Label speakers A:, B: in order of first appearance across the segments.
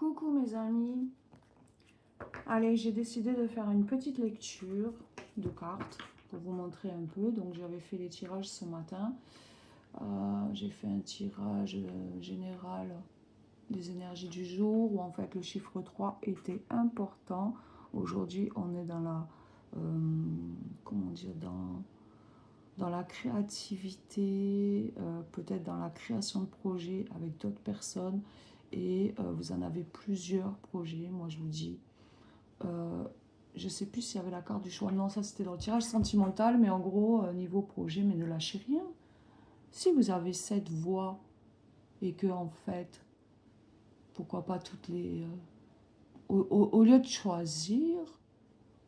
A: Coucou mes amis. Allez, j'ai décidé de faire une petite lecture de cartes pour vous montrer un peu. Donc j'avais fait les tirages ce matin. J'ai fait un tirage général des énergies du jour où en fait le chiffre 3 était important. Aujourd'hui on est dans la comment dire, dans la créativité, peut-être dans la création de projets avec d'autres personnes. Et vous en avez plusieurs projets, moi je vous dis. Je ne sais plus s'il y avait la carte du choix. Non, ça c'était dans le tirage sentimental, mais en gros, niveau projet, mais ne lâchez rien. Si vous avez cette voie et que en fait, pourquoi pas toutes les... au lieu de choisir,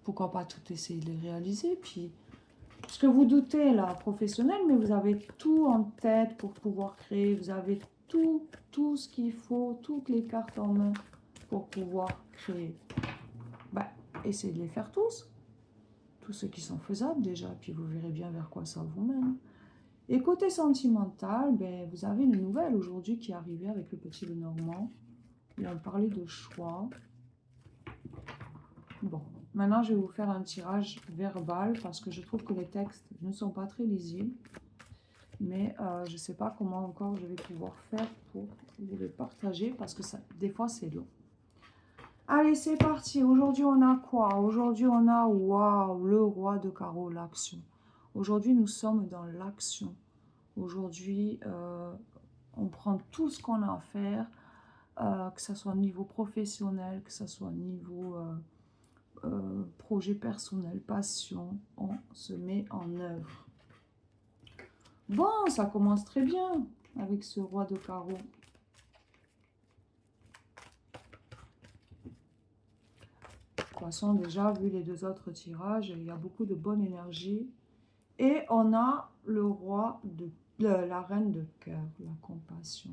A: pourquoi pas toutes essayer de les réaliser. Puis, parce que vous doutez là, professionnel, mais vous avez tout en tête pour pouvoir créer. Vous avez tout ce qu'il faut, toutes les cartes en main pour pouvoir créer. Bah, essayez de les faire tous ceux qui sont faisables déjà, puis vous verrez bien vers quoi ça vous mène. Et côté sentimental, ben, vous avez une nouvelle aujourd'hui qui est arrivée avec le petit Lenormand. Il a parlé de choix. Bon, maintenant je vais vous faire un tirage verbal parce que je trouve que les textes ne sont pas très lisibles. Mais je ne sais pas comment encore je vais pouvoir faire pour vous les partager parce que ça, des fois c'est long. Allez, c'est parti. Aujourd'hui, on a quoi? Aujourd'hui, on a, waouh, le roi de carreau, l'action. Aujourd'hui, nous sommes dans l'action. Aujourd'hui, on prend tout ce qu'on a à faire, que ce soit au niveau professionnel, que ce soit au niveau projet personnel, passion. On se met en œuvre. Bon, ça commence très bien avec ce roi de carreau. De toute façon, déjà, vu les deux autres tirages, il y a beaucoup de bonne énergie. Et on a le roi de la reine de cœur, la compassion.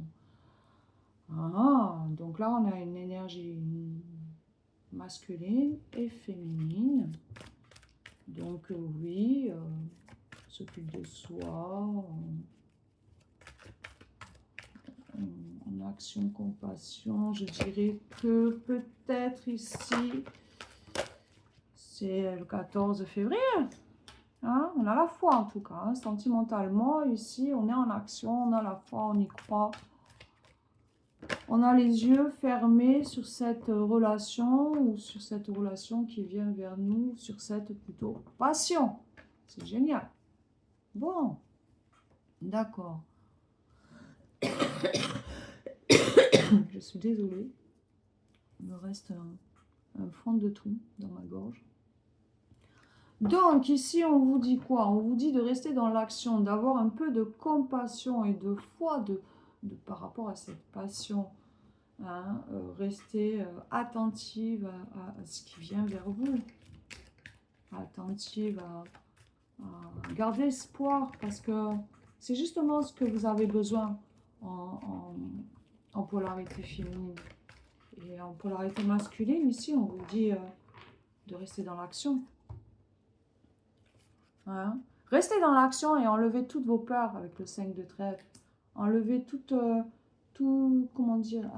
A: Ah, donc là, on a une énergie masculine et féminine. Donc oui, s'occupe de soi, en action, compassion. Je dirais que peut-être ici... C'est le 14 février. Hein? On a la foi en tout cas. Hein? Sentimentalement, ici, on est en action, on a la foi, on y croit. On a les yeux fermés sur cette relation ou sur cette relation qui vient vers nous, sur cette plutôt passion. C'est génial. Bon, d'accord. Je suis désolée. Il me reste un fond de tout dans ma gorge. Donc, ici, on vous dit quoi? On vous dit de rester dans l'action, d'avoir un peu de compassion et de foi par rapport à cette passion. Hein, rester attentive à ce qui vient vers vous. Attentive à garder espoir, parce que c'est justement ce que vous avez besoin en polarité féminine. Et en polarité masculine, ici, on vous dit de rester dans l'action. Hein? Restez dans l'action et enlevez toutes vos peurs avec le 5 de trèfle. Enlevez comment dire,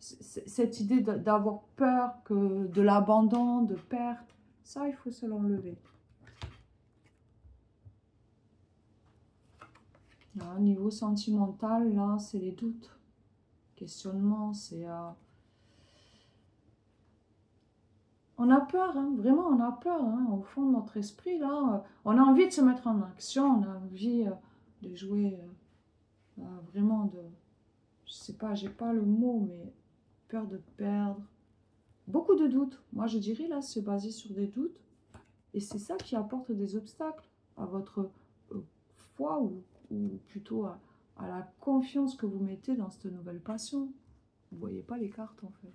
A: cette idée d'avoir peur de l'abandon, de perte. Ça, il faut se l'enlever. Au niveau sentimental, là, c'est les doutes, questionnements, c'est... On a peur, hein, vraiment, on a peur, hein, au fond de notre esprit, là. On a envie de se mettre en action, on a envie de jouer, vraiment de... Je sais pas, j'ai pas le mot, mais peur de perdre. Beaucoup de doutes. Moi, je dirais, là, se baser sur des doutes. Et c'est ça qui apporte des obstacles à votre foi ou plutôt à la confiance que vous mettez dans cette nouvelle passion. Vous ne voyez pas les cartes, en fait.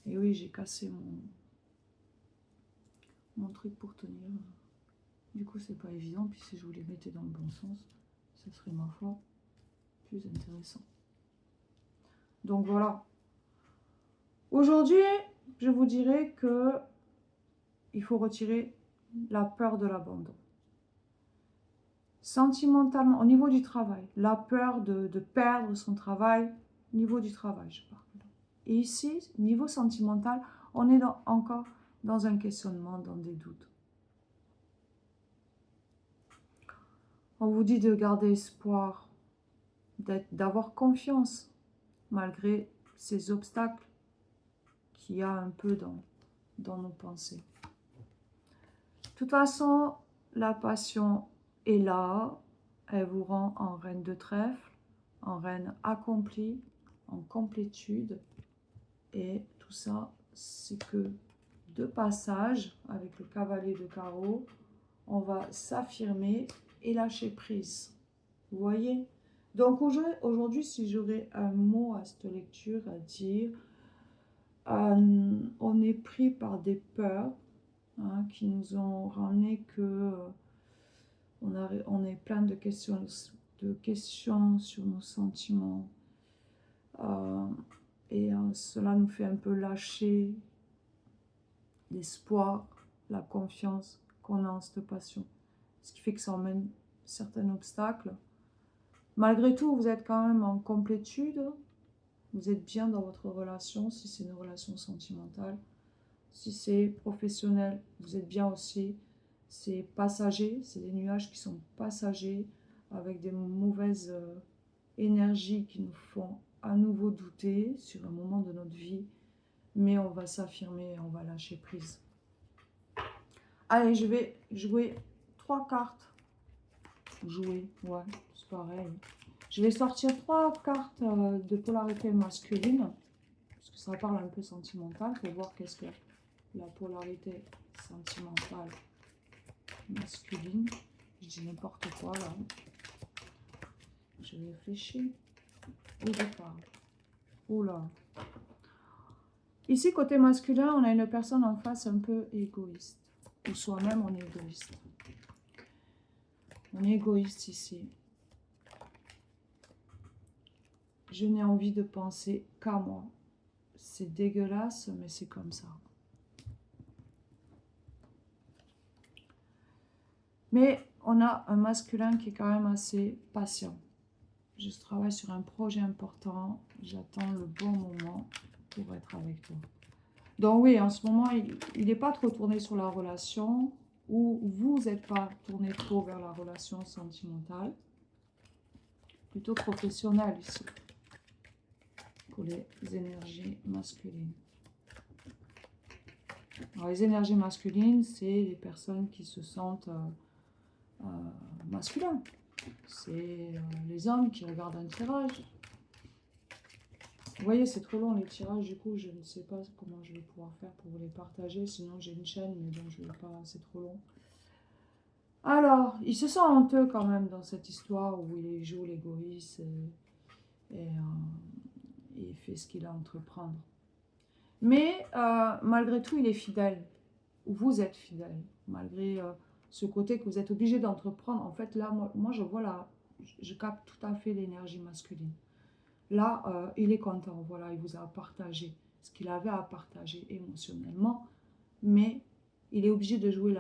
A: Et oui, j'ai cassé mon truc pour tenir. Du coup, c'est pas évident. Puis si je vous les mettais dans le bon sens, ce serait, ma foi, plus intéressant. Donc voilà. Aujourd'hui, je vous dirais que il faut retirer la peur de l'abandon. Sentimentalement, au niveau du travail, la peur de perdre son travail, au niveau du travail, je parle. Et ici, niveau sentimental, on est encore dans un questionnement, dans des doutes. On vous dit de garder espoir, d'avoir confiance, malgré ces obstacles qu'il y a un peu dans nos pensées. De toute façon, la passion est là, elle vous rend en reine de trèfle, en reine accomplie, en complétude, et tout ça, c'est que de passage, avec le cavalier de carreau, on va s'affirmer et lâcher prise. Vous voyez? Donc aujourd'hui, si j'aurais un mot à cette lecture à dire, on est pris par des peurs qui nous ont ramené que on est plein de questions sur nos sentiments. Cela nous fait un peu lâcher l'espoir, la confiance qu'on a en cette passion. Ce qui fait que ça emmène certains obstacles. Malgré tout, vous êtes quand même en complétude. Vous êtes bien dans votre relation, si c'est une relation sentimentale. Si c'est professionnel, vous êtes bien aussi. C'est passager, c'est des nuages qui sont passagers, avec des mauvaises énergies qui nous font à nouveau douter sur un moment de notre vie. Mais on va s'affirmer, on va lâcher prise. Allez, je vais jouer 3 cartes. Jouer, ouais, c'est pareil. Je vais sortir 3 cartes de polarité masculine, parce que ça parle un peu sentimental, pour voir qu'est-ce que la polarité sentimentale masculine. Je dis n'importe quoi là. Je réfléchis. Et je parle. Oula. Ici, côté masculin, on a une personne en face un peu égoïste. Ou soi-même, on est égoïste. On est égoïste ici. Je n'ai envie de penser qu'à moi. C'est dégueulasse, mais c'est comme ça. Mais on a un masculin qui est quand même assez patient. Je travaille sur un projet important. J'attends le bon moment pour être avec toi. Donc oui, en ce moment, il n'est pas trop tourné sur la relation, ou vous n'êtes pas tourné trop vers la relation sentimentale. Plutôt professionnelle ici, pour les énergies masculines. Alors, les énergies masculines, c'est les personnes qui se sentent masculins. C'est les hommes qui regardent un tirage. Vous voyez, c'est trop long les tirages, du coup, je ne sais pas comment je vais pouvoir faire pour vous les partager. Sinon, j'ai une chaîne, mais bon, je ne vais pas, c'est trop long. Alors, il se sent honteux quand même dans cette histoire où il joue l'égoïste et il fait ce qu'il a à entreprendre. Mais malgré tout, il est fidèle. Vous êtes fidèle, malgré ce côté que vous êtes obligé d'entreprendre. En fait, là, moi je vois là, je capte tout à fait l'énergie masculine. Là, il est content, voilà, il vous a partagé ce qu'il avait à partager émotionnellement, mais il est obligé de jouer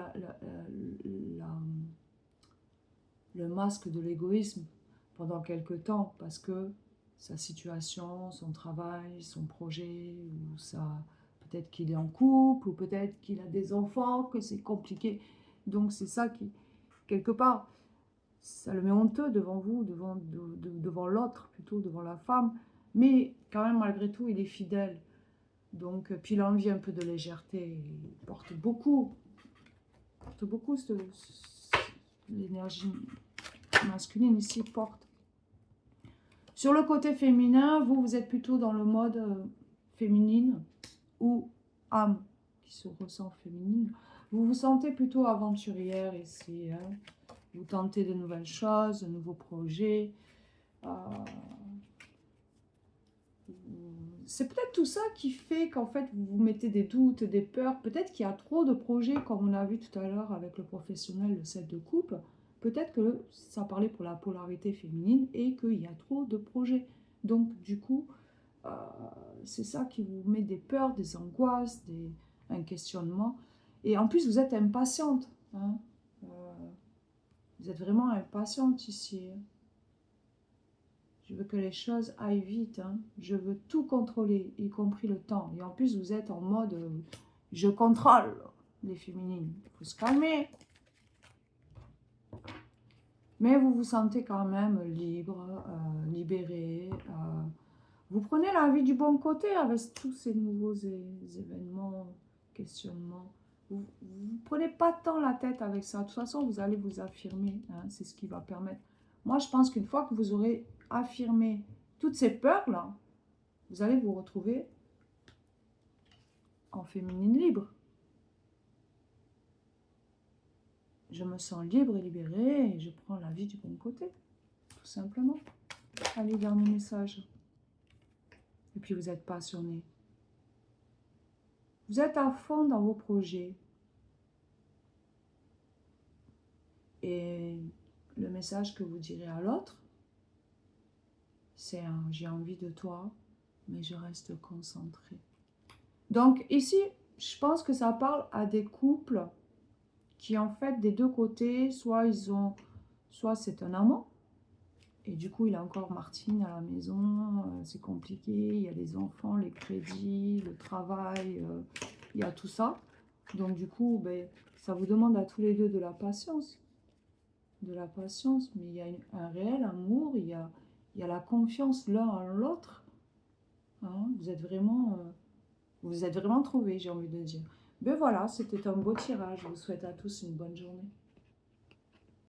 A: le masque de l'égoïsme pendant quelque temps, parce que sa situation, son travail, son projet, ou peut-être qu'il est en couple, ou peut-être qu'il a des enfants, que c'est compliqué. Donc c'est ça qui, quelque part, ça le met honteux devant vous, devant l'autre, plutôt devant la femme. Mais quand même, malgré tout, il est fidèle. Donc, puis il a envie un peu de légèreté. Il porte beaucoup l'énergie masculine ici porte. Sur le côté féminin, vous êtes plutôt dans le mode féminine ou âme qui se ressent féminine. Vous vous sentez plutôt aventurière ici. Hein. Vous tentez de nouvelles choses, de nouveaux projets. C'est peut-être tout ça qui fait qu'en fait, vous vous mettez des doutes, des peurs. Peut-être qu'il y a trop de projets, comme on a vu tout à l'heure avec le professionnel, le 7 de coupe. Peut-être que ça parlait pour la polarité féminine et qu'il y a trop de projets. Donc, du coup, c'est ça qui vous met des peurs, des angoisses, un questionnement. Et en plus, vous êtes impatiente. Hein. Vous êtes vraiment impatiente ici. Je veux que les choses aillent vite. Hein. Je veux tout contrôler, y compris le temps. Et en plus, vous êtes en mode je contrôle les féminines. Il faut se calmer. Mais vous vous sentez quand même libre, libéré. Vous prenez la vie du bon côté avec tous ces nouveaux événements, questionnements. Vous ne prenez pas tant la tête avec ça. De toute façon, vous allez vous affirmer. Hein, c'est ce qui va permettre. Moi, je pense qu'une fois que vous aurez affirmé toutes ces peurs-là, vous allez vous retrouver en féminine libre. Je me sens libre et libérée et je prends la vie du bon côté. Tout simplement. Allez, dernier message. Et puis vous êtes passionné. Vous êtes à fond dans vos projets. Et le message que vous direz à l'autre, c'est j'ai envie de toi, mais je reste concentrée. Donc ici, je pense que ça parle à des couples qui en fait des deux côtés, soit c'est un amant, et du coup il a encore Martine à la maison, c'est compliqué, il y a les enfants, les crédits, le travail, il y a tout ça. Donc du coup, ben, ça vous demande à tous les deux de la patience. Mais il y a un réel amour, il y a la confiance l'un en l'autre. Hein, vous êtes vraiment trouvés, j'ai envie de dire. Ben voilà, c'était un beau tirage. Je vous souhaite à tous une bonne journée.